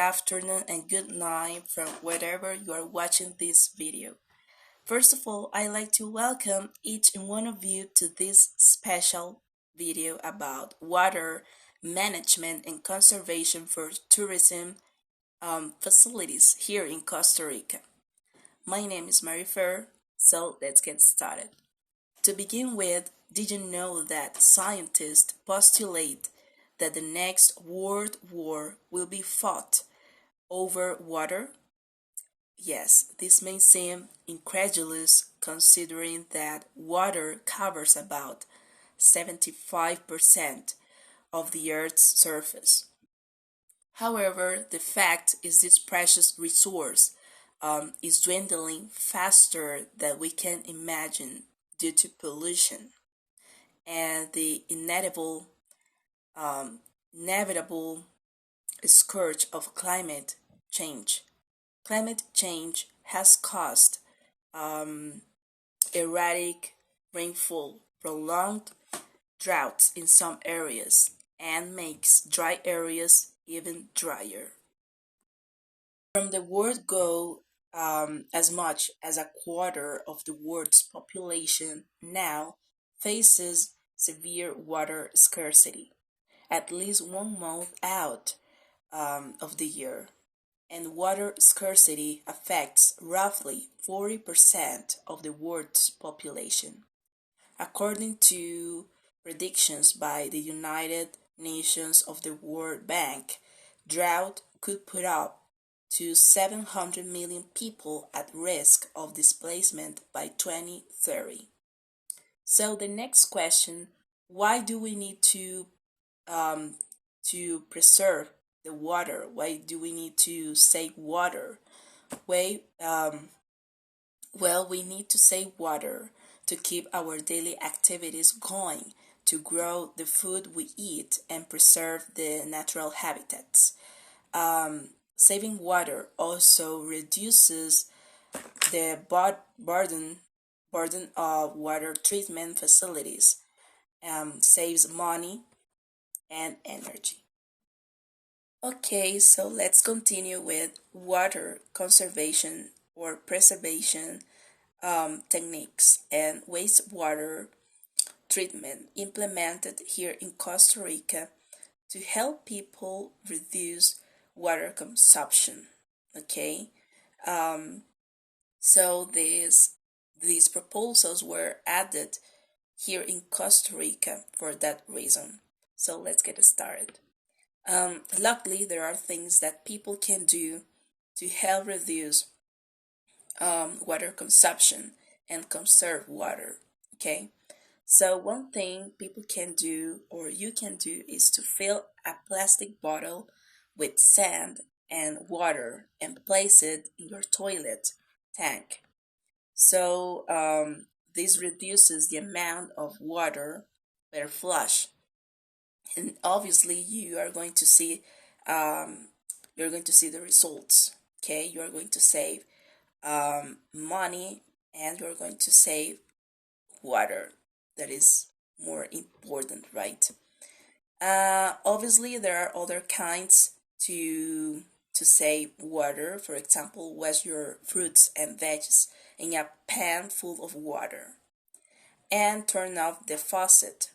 afternoon, and good night from wherever you are watching this video. First of all, I'd like to welcome each and one of you to this special video about water management and conservation for tourism facilities here in Costa Rica. My name is Marifer, so let's get started. To begin with, did you know that scientists postulate that the next world war will be fought over water? Yes, this may seem incredulous considering that water covers about 75% of the Earth's surface. However, the fact is this precious resource is dwindling faster than we can imagine due to pollution and the inevitable scourge of climate change. Climate change has caused erratic rainfall, prolonged droughts in some areas, and makes dry areas even drier. From the world go as much as a quarter of the world's population now faces severe water scarcity, at least 1 month out of the year. And water scarcity affects roughly 40% of the world's population. According to predictions by the United Nations of the World Bank, drought could put up to 700 million people at risk of displacement by 2030. So the next question, why do we need to preserve the water? Why do we need to save water? Well, we need to save water to keep our daily activities going, to grow the food we eat, and preserve the natural habitats. Saving water also reduces the burden of water treatment facilities, saves money and energy. Okay, so let's continue with water conservation or preservation techniques and wastewater treatment implemented here in Costa Rica to help people reduce water consumption. Okay, so these proposals were added here in Costa Rica for that reason. So let's get started. Luckily, there are things that people can do to help reduce water consumption and conserve water. Okay, so one thing people can do or you can do is to fill a plastic bottle with sand and water and place it in your toilet tank. So this reduces the amount of water per flush, and obviously you're going to see the results. Okay, you are going to save money and you're going to save water. That is more important, right? Obviously there are other kinds to save water. For example, wash your fruits and veggies in a pan full of water and turn off the faucet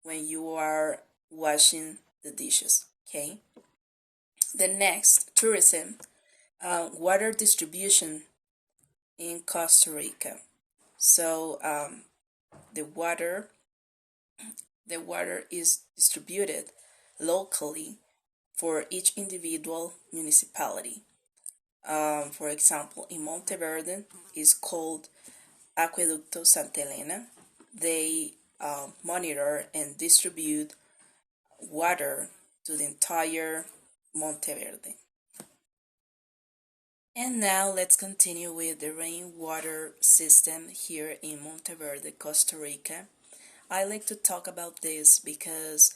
when you are washing the dishes. Okay, the next, tourism, water distribution in Costa Rica. So the water is distributed locally for each individual municipality. For example, in Monteverde is called Aqueducto Santa Elena. They monitor and distribute water to the entire Monteverde. And now let's continue with the rainwater system here in Monteverde, Costa Rica. I like to talk about this because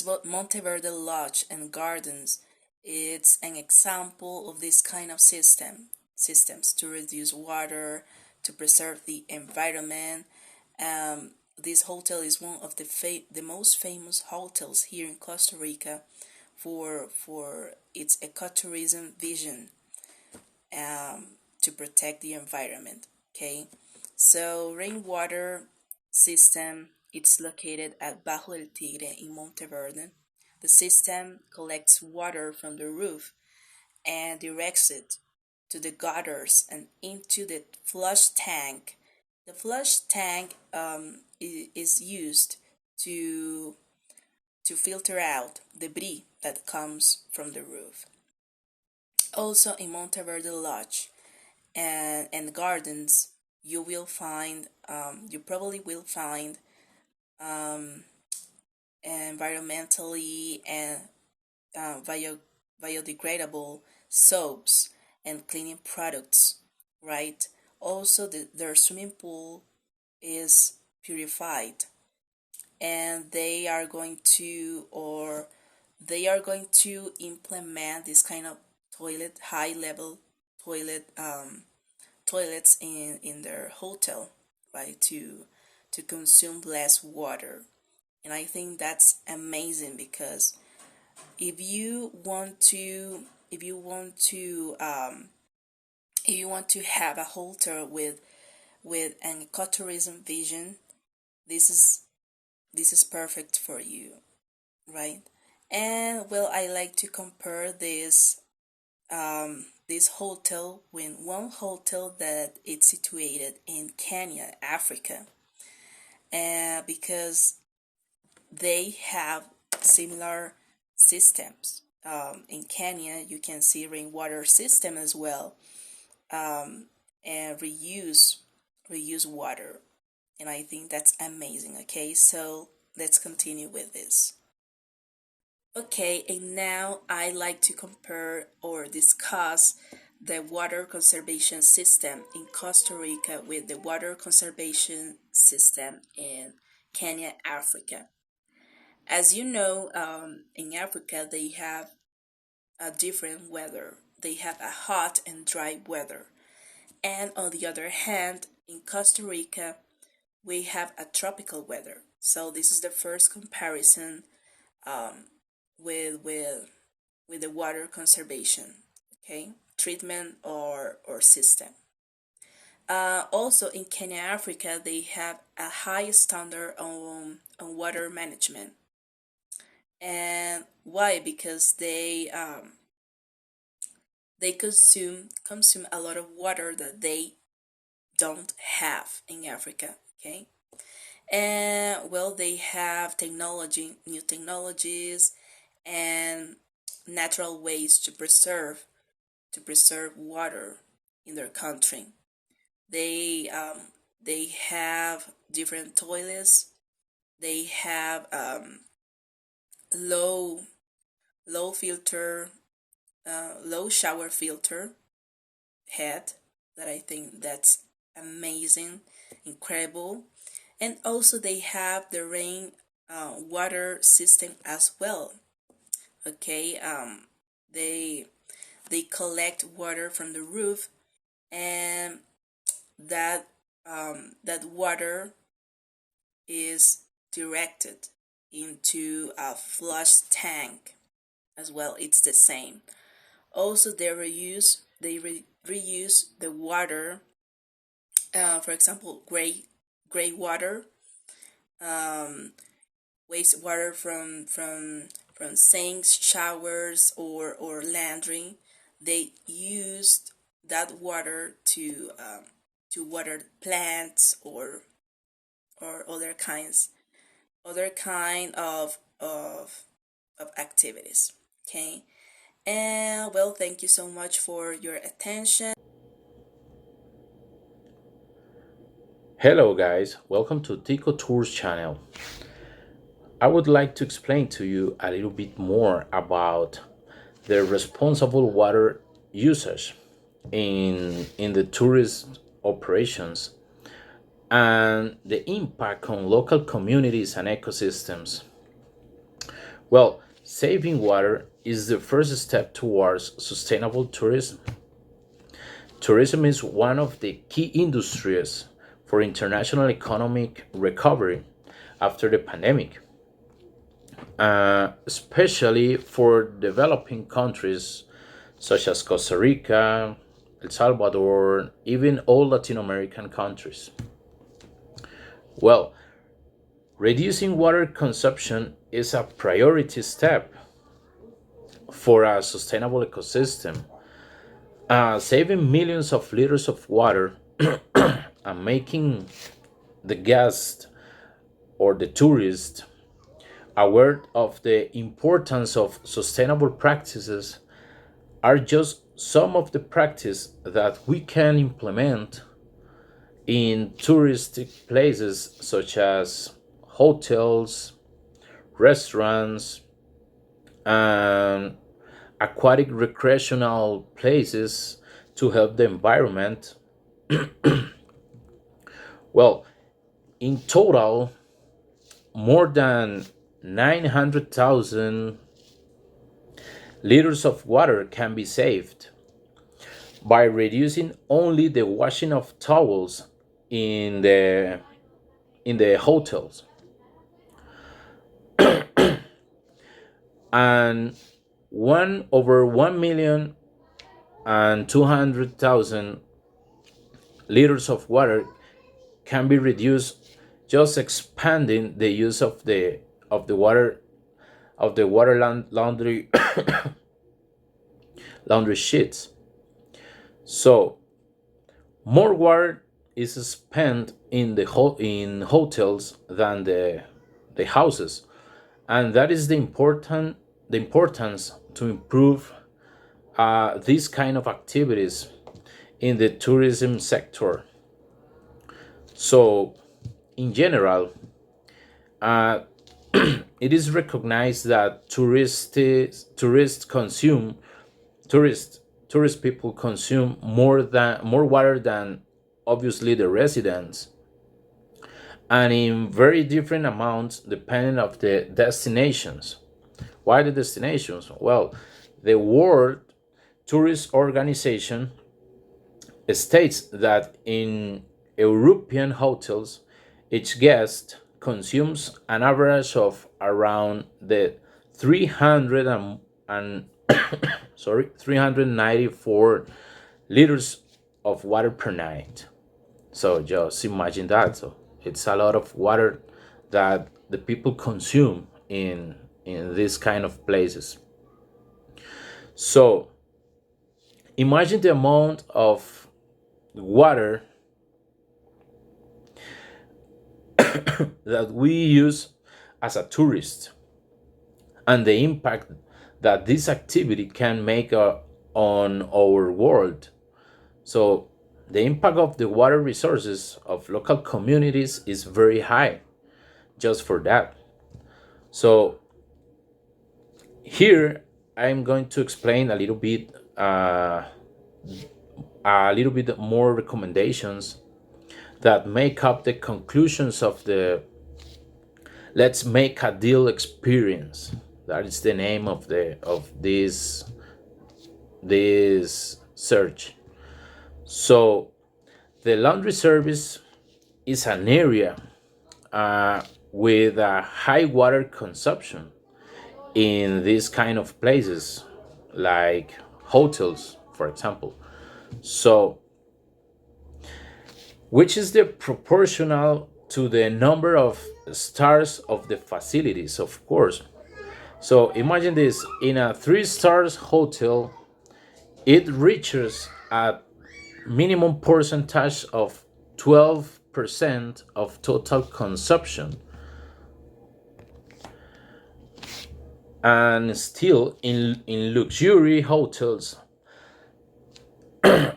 both Monteverde Lodge and Gardens, it's an example of this kind of systems to reduce water, to preserve the environment. This hotel is one of the most famous hotels here in Costa Rica for its ecotourism vision, um, to protect the environment. Okay, so rainwater system, it's located at Bajo el Tigre in Monteverde. The system collects water from the roof and directs it to the gutters and into the flush tank. The flush tank is used to filter out debris that comes from the roof. Also in Monteverde Lodge and gardens, you probably will find um, environmentally and bio, biodegradable soaps and cleaning products, right? Also, their swimming pool is purified, and they are going to implement this kind of high level toilet toilets in their hotel, right? To consume less water, and I think that's amazing because if you want to if you want to if you want to have a hotel with an ecotourism vision, this is perfect for you, right? And well, I like to compare this hotel with one hotel that it's situated in Kenya, Africa, because they have similar systems. In Kenya, you can see rainwater system as well, and reuse water, and I think that's amazing. Okay, so let's continue with this. Okay, and now I like to compare or discuss the water conservation system in Costa Rica with the water conservation system in Kenya, Africa. As you know, in Africa they have a different weather. They have a hot and dry weather. And on the other hand, in Costa Rica, we have a tropical weather. So this is the first comparison um, with the water conservation, okay, treatment or system. Also in Kenya, Africa, they have a high standard on water management. And why? Because they consume a lot of water that they don't have in Africa. Okay, and well, they have new technologies, and natural ways to preserve water in their country. They they have different toilets. They have low low filter low shower filter head that I think that's amazing, incredible. And also they have the rain water system as well. Okay, they collect water from the roof, and that water is directed into a flush tank as well. It's the same. Also, reuse the water. For example, gray water, um, wastewater from sinks, showers, or laundry. They used that water to water plants or other kind of activities. Okay, and well, thank you so much for your attention. Hello guys, welcome to Tico Tours channel. I would like to explain to you a little bit more about the responsible water usage in the tourist operations and the impact on local communities and ecosystems. Well, saving water is the first step towards sustainable tourism. Tourism is one of the key industries for international economic recovery after the pandemic. especially for developing countries such as Costa Rica, El Salvador, even all Latin American countries. Well, reducing water consumption is a priority step for a sustainable ecosystem. Saving millions of liters of water and making the guest or the tourist aware of the importance of sustainable practices are just some of the practices that we can implement in touristic places such as hotels, restaurants, and aquatic recreational places to help the environment. Well, in total, more than 900,000 liters of water can be saved by reducing only the washing of towels in the hotels, and 1 over 1,200,000 liters of water can be reduced just expanding the use of the water laundry laundry sheets. So more water is spent in in hotels than the houses, and that is the importance to improve these kind of activities in the tourism sector. So in general, uh, it is recognized that tourists consume tourist tourist people consume more water than obviously the residents, and in very different amounts depending of the destinations. Why the destinations? Well, the World Tourist Organization states that in European hotels, each guest consumes an average of around the 300 and sorry 394 liters of water per night. So just imagine that. So it's a lot of water that the people consume in these kind of places. So imagine the amount of water that we use as a tourist and the impact that this activity can make on our world. So the impact of the water resources of local communities is very high just for that. So here I'm going to explain a little bit more recommendations that make up the conclusions of the Let's Make a Deal experience. That is the name of this search. So the laundry service is an area with a high water consumption in these kind of places, like hotels, for example. So, which is the proportional to the number of stars of the facilities, of course. So imagine this: in a three stars hotel, it reaches a minimum percentage of 12% of total consumption. And still, in luxury hotels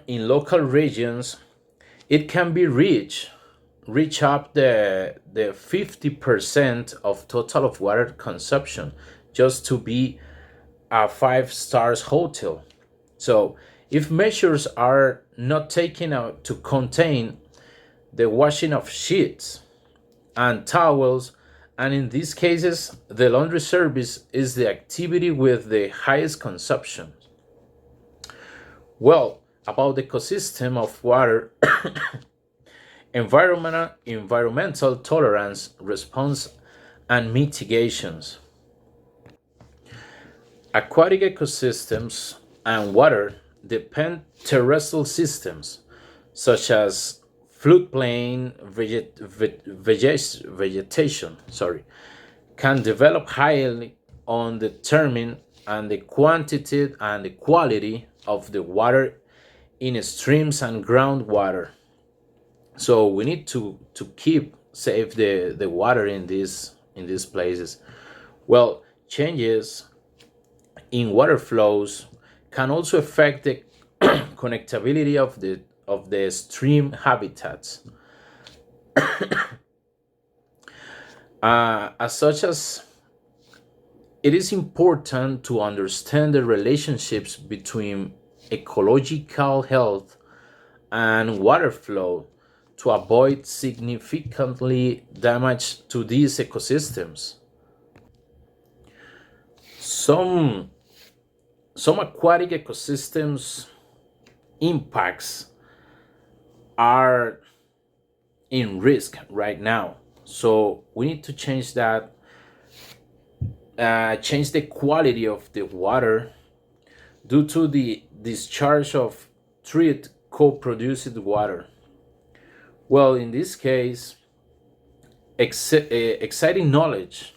in local regions, it can be reach up the 50% of total of water consumption just to be a five stars hotel. So if measures are not taken out to contain the washing of sheets and towels, and in these cases the laundry service is the activity with the highest consumption. Well, about the ecosystem of water, environmental tolerance, response, and mitigations. Aquatic ecosystems and water depend terrestrial systems such as floodplain vegetation can develop highly on determine and the quantity and the quality of the water in streams and groundwater. So we need to keep save the water in these places. Well, changes in water flows can also affect the connectivity of the stream habitats, as such as it is important to understand the relationships between ecological health and water flow to avoid significantly damage to these ecosystems. Some some aquatic ecosystems impacts are in risk right now. So we need to change that, change the quality of the water due to the discharge of treated co-produced water. Well, in this case, exciting knowledge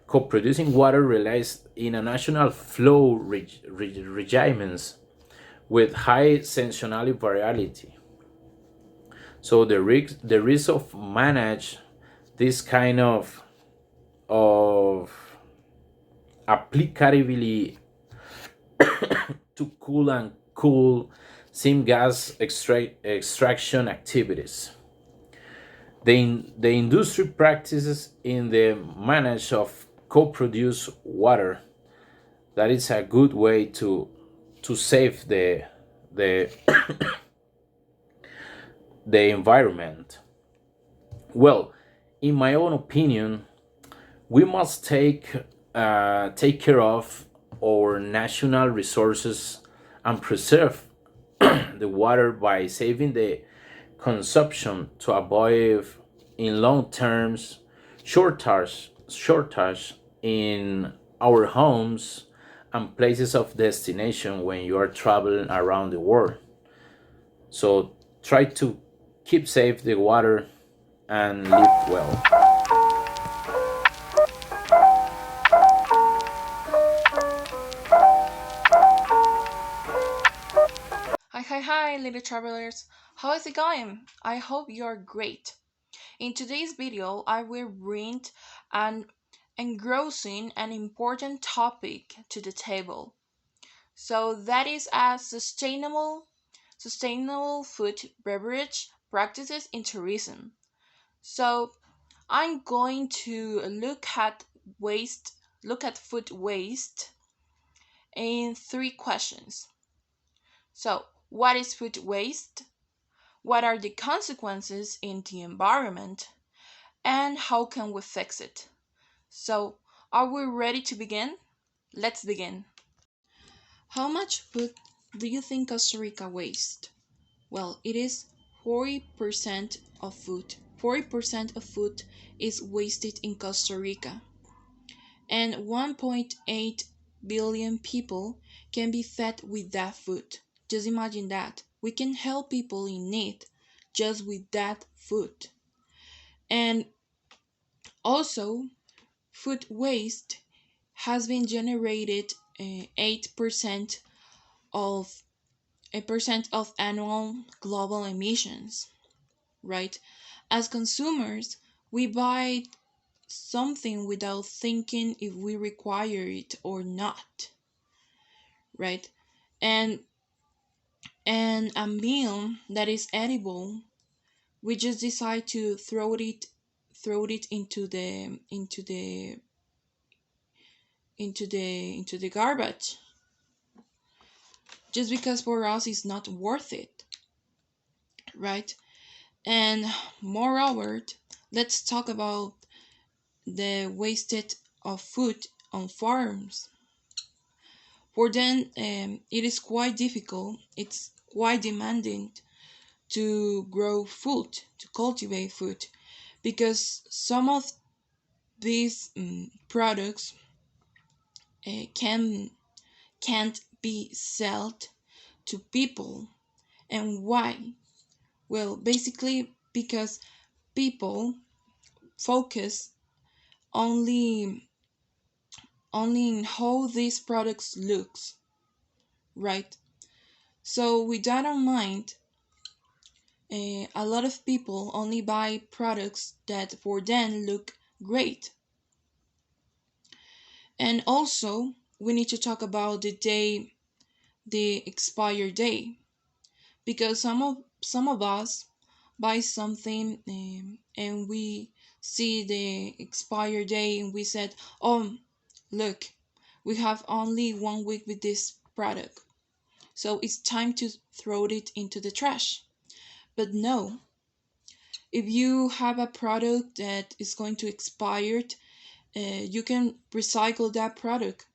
co-producing water relies in a national flow regimes with high sensational variability. So the risk of manage this kind of applicability to cool sim gas extraction activities. The industry practices in the manage of co-produced water. That is a good way to save the the environment. Well, in my own opinion, we must take care of our national resources and preserve the water by saving the consumption to avoid in long terms shortage in our homes and places of destination when you are traveling around the world. So try to keep safe the water and live well. Hi, little travelers. How is it going? I hope you are great. In today's video, I will bring an engrossing and important topic to the table. So that is as sustainable food beverage practices in tourism. So I'm going to look at food waste in three questions. So, what is food waste? What are the consequences in the environment? And how can we fix it? So, are we ready to begin? Let's begin. How much food do you think Costa Rica wastes? Well, it is 40% of food. 40% of food is wasted in Costa Rica. And 1.8 billion people can be fed with that food. Just imagine that. We can help people in need just with that food. And also, food waste has been generated 8% of a percent of annual global emissions, right? As consumers, we buy something without thinking if we require it or not, right? And a meal that is edible, we just decide to throw it into the garbage just because for us it's not worth it, right? And moreover, let's talk about the wasted of food on farms. For them, it is quite difficult. It's quite demanding to grow food, to cultivate food, because some of these products can can't be sold to people. And why? Well, basically because people focus only only in how these products looks, right? So with that in mind, a lot of people only buy products that for them look great. And also, we need to talk about the expire day, because some of us buy something, and we see the expire day and we said, "Oh, look, we have only 1 week with this product, so it's time to throw it into the trash." But no, if you have a product that is going to expire, you can recycle that product,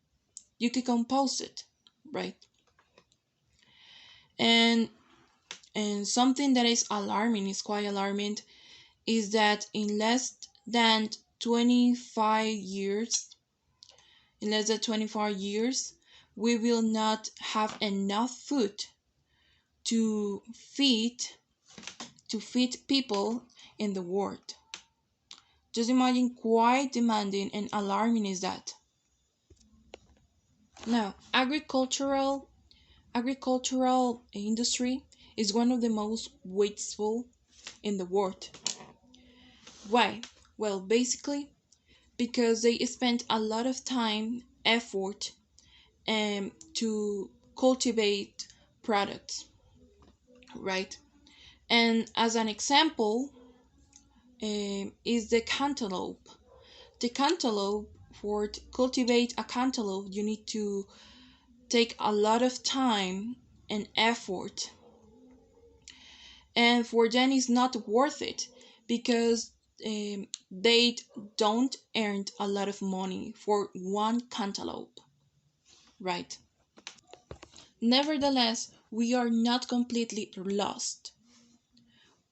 you can compost it, right? and and something that is alarming, is quite alarming, is that than 25 years in less than 25 years we will not have enough food to feed to feed people in the world. Just imagine quite demanding and alarming is that. Now, agricultural industry is one of the most wasteful in the world. Why? Well, basically because they spend a lot of time, effort, to cultivate products, right? And as an example, is the cantaloupe. The cantaloupe, for to cultivate a cantaloupe, you need to take a lot of time and effort, and for them it's not worth it because they don't earn a lot of money for one cantaloupe, right? Nevertheless, we are not completely lost.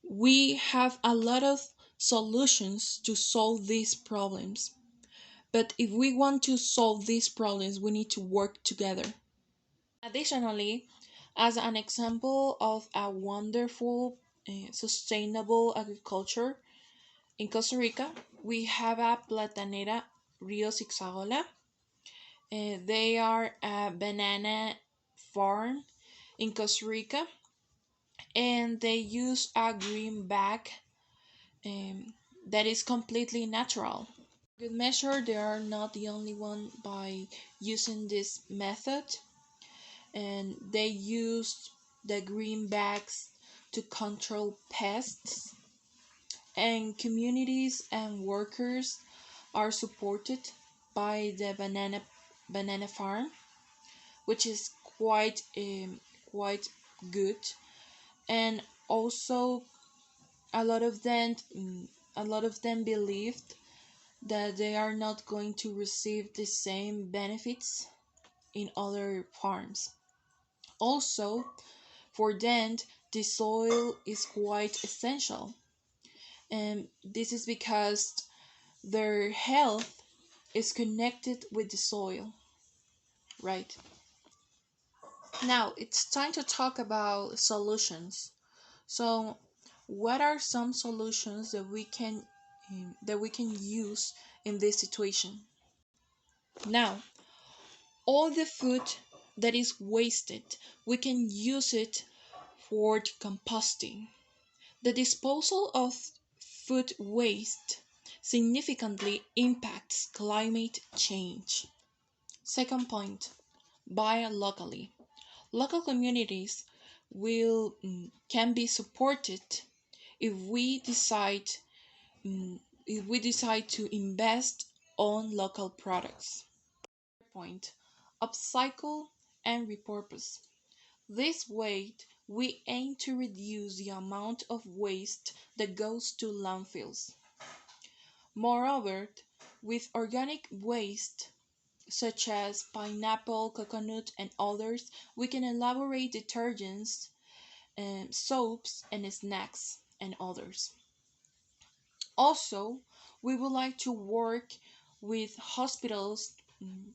We have a lot of solutions to solve these problems. But if we want to solve these problems, we need to work together. Additionally, as an example of a wonderful, sustainable agriculture, in Costa Rica, we have a platanera Rio Zigzagola. They are a banana farm in Costa Rica, and they use a green bag, that is completely natural. Good measure, they are not the only one by using this method, and they use the green bags to control pests, and communities and workers are supported by the banana farm, which is quite good. And also a lot of them a lot of them believed that they are not going to receive the same benefits in other farms. Also, for them, the soil is quite essential, and this is because their health is connected with the soil, right? Now it's time to talk about solutions. So, what are some solutions that we can use in this situation? Now, all the food that is wasted, we can use it for composting. The disposal of food waste significantly impacts climate change. Second point, buy locally. Local communities will can be supported if we decide mm, if we decide to invest on local products. Point, upcycle and repurpose. This way, we aim to reduce the amount of waste that goes to landfills. Moreover, with organic waste such as pineapple, coconut, and others, we can elaborate detergents, soaps, and snacks, and others. Also, we would like to work with hospitals,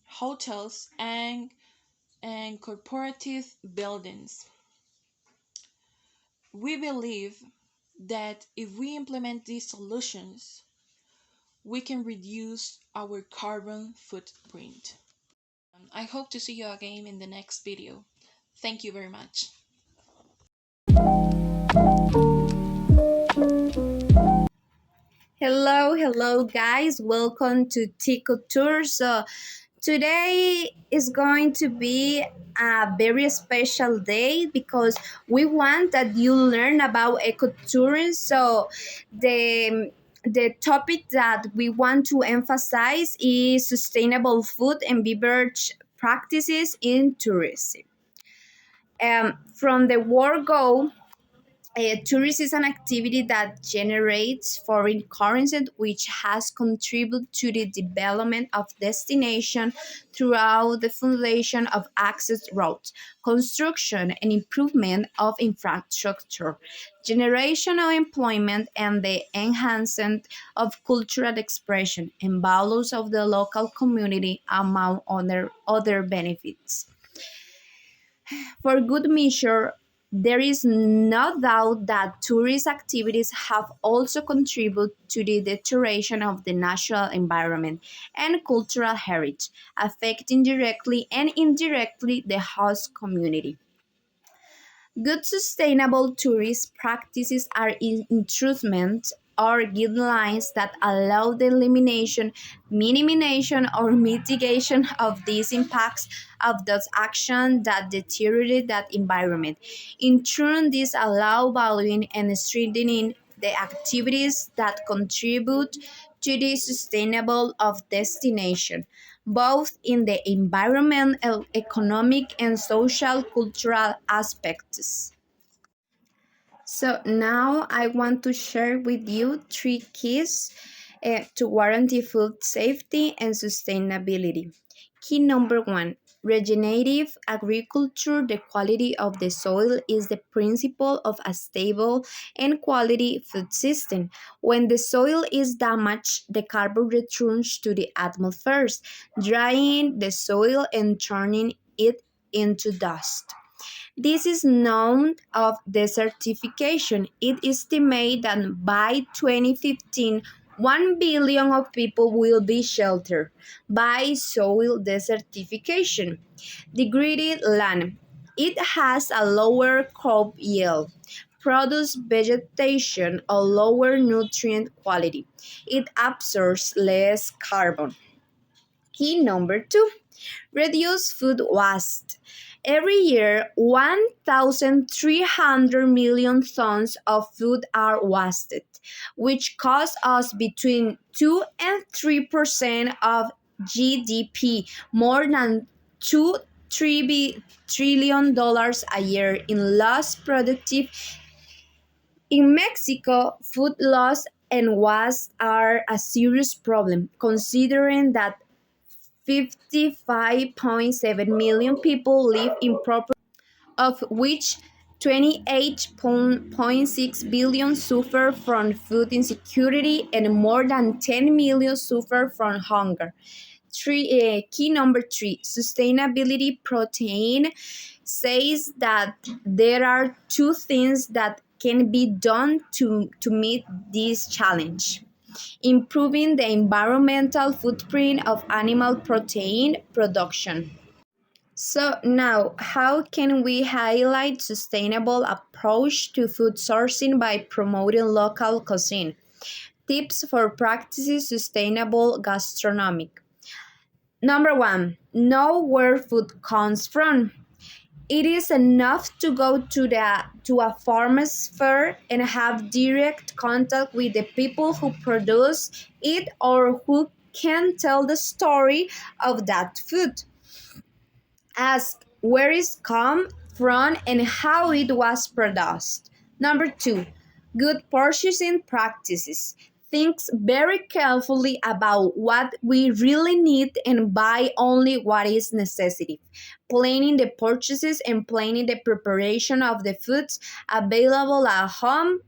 hotels, and and corporative buildings. We believe that if we implement these solutions, we can reduce our carbon footprint. I hope to see you again in the next video. Thank you very much. Hello, guys. Welcome to Tico Tours. So today is going to be a very special day because we want that you learn about ecotourism. So the topic that we want to emphasize is sustainable food and beverage practices in tourism. From the word go, tourism is an activity that generates foreign currency, which has contributed to the development of destination throughout the foundation of access roads, construction and improvement of infrastructure, generation of employment, and the enhancement of cultural expression and values of the local community, among other benefits. For good measure, there is no doubt that tourist activities have also contributed to the deterioration of the natural environment and cultural heritage, affecting directly and indirectly the host community. Good sustainable tourist practices are instruments or guidelines that allow the elimination, minimization, or mitigation of these impacts of those actions that deteriorate that environment. In turn, these allow valuing and strengthening the activities that contribute to the sustainable of destination, both in the environmental, economic, and social cultural aspects. So now I want to share with you three keys to guarantee food safety and sustainability. Key number one, regenerative agriculture. The quality of the soil is the principle of a stable and quality food system. When the soil is damaged, the carbon returns to the atmosphere, drying the soil and turning it into dust. This is known of desertification. It is estimated that by 2015, 1 billion of people will be sheltered by soil desertification. Degraded land. It has a lower crop yield, produce vegetation, a lower nutrient quality. It absorbs less carbon. Key number two, reduce food waste. Every year, 1,300 million tons of food are wasted, which costs us between 2 and 3% of GDP, more than 2 trillion a year in lost productive. In Mexico, food loss and waste are a serious problem, considering that 55.7 million people live in poverty, of which 28.6 billion suffer from food insecurity and more than 10 million suffer from hunger. Key number three, sustainability protein says that there are two things that can be done to meet this challenge: improving the environmental footprint of animal protein production. So now, how can we highlight sustainable approach to food sourcing by promoting local cuisine? Tips for practicing sustainable gastronomy. Number one, know where food comes from. It is enough to go to a farmer's fair and have direct contact with the people who produce it or who can tell the story of that food. Ask where it come from and how it was produced. Number two, good purchasing practices. Think very carefully about what we really need and buy only what is necessary. Planning the purchases and planning the preparation of the foods available at home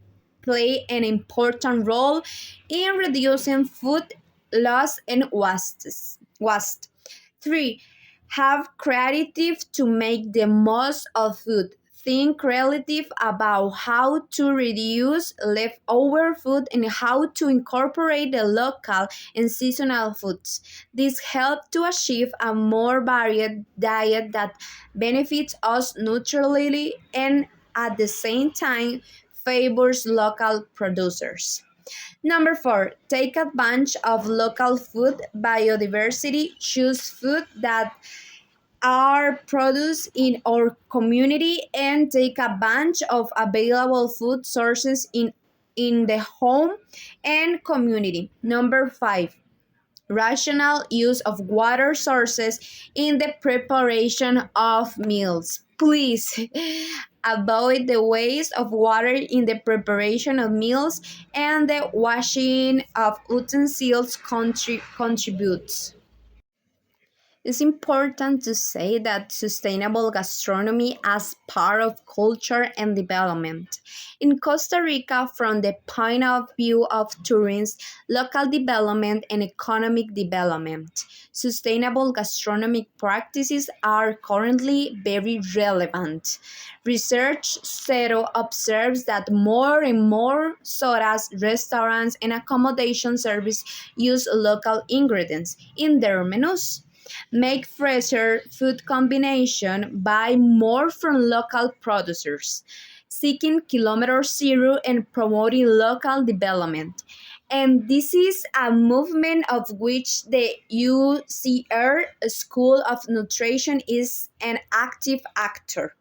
play an important role in reducing food loss and waste. Three, Have creative to make the most of food. Think relative about how to reduce leftover food and how to incorporate the local and seasonal foods. This helps to achieve a more varied diet that benefits us naturally and at the same time favors local producers. Number four, take advantage of local food biodiversity. Choose food that are produced in our community and take advantage of available food sources in the home and community. Number five, rational use of water sources in the preparation of meals. Please avoid the waste of water in the preparation of meals and the washing of utensils contributes. It's important to say that sustainable gastronomy as part of culture and development. In Costa Rica, from the point of view of tourism, local development, and economic development, sustainable gastronomic practices are currently very relevant. Research Zero observes that more and more sodas, restaurants, and accommodation service use local ingredients in their menus. Make fresher food combination, buy more from local producers, seeking kilometer zero and promoting local development. And this is a movement of which the UCR School of Nutrition is an active actor.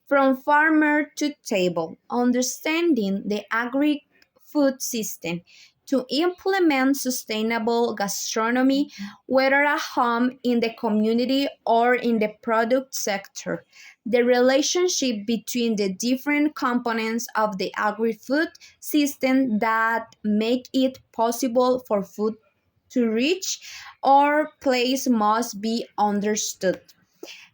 From farmer to table, understanding the agri food system to implement sustainable gastronomy, whether at home, in the community, or in the product sector. The relationship between the different components of the agri food system that make it possible for food to reach our place must be understood.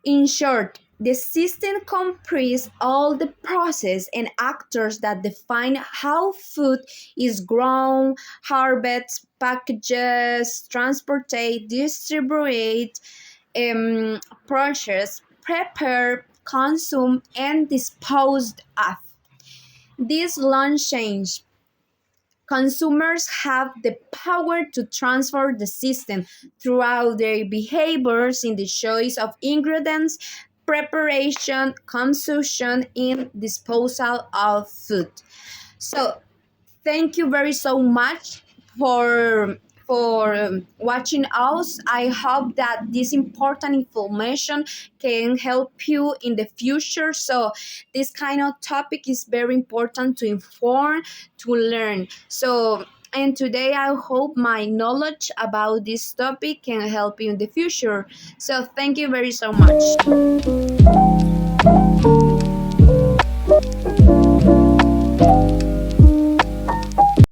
In short, the system comprises all the process and actors that define how food is grown, harvested, packaged, transported, distributed, processed, prepared, consumed, and disposed of. This long change consumers have the power to transform the system throughout their behaviors in the choice of ingredients, preparation, consumption, and disposal of food. So, thank you very so much for watching us. I hope that this important information can help you in the future. So this kind of topic is very important to inform, to learn. So and today I hope my knowledge about this topic can help you in the future. So thank you very so much.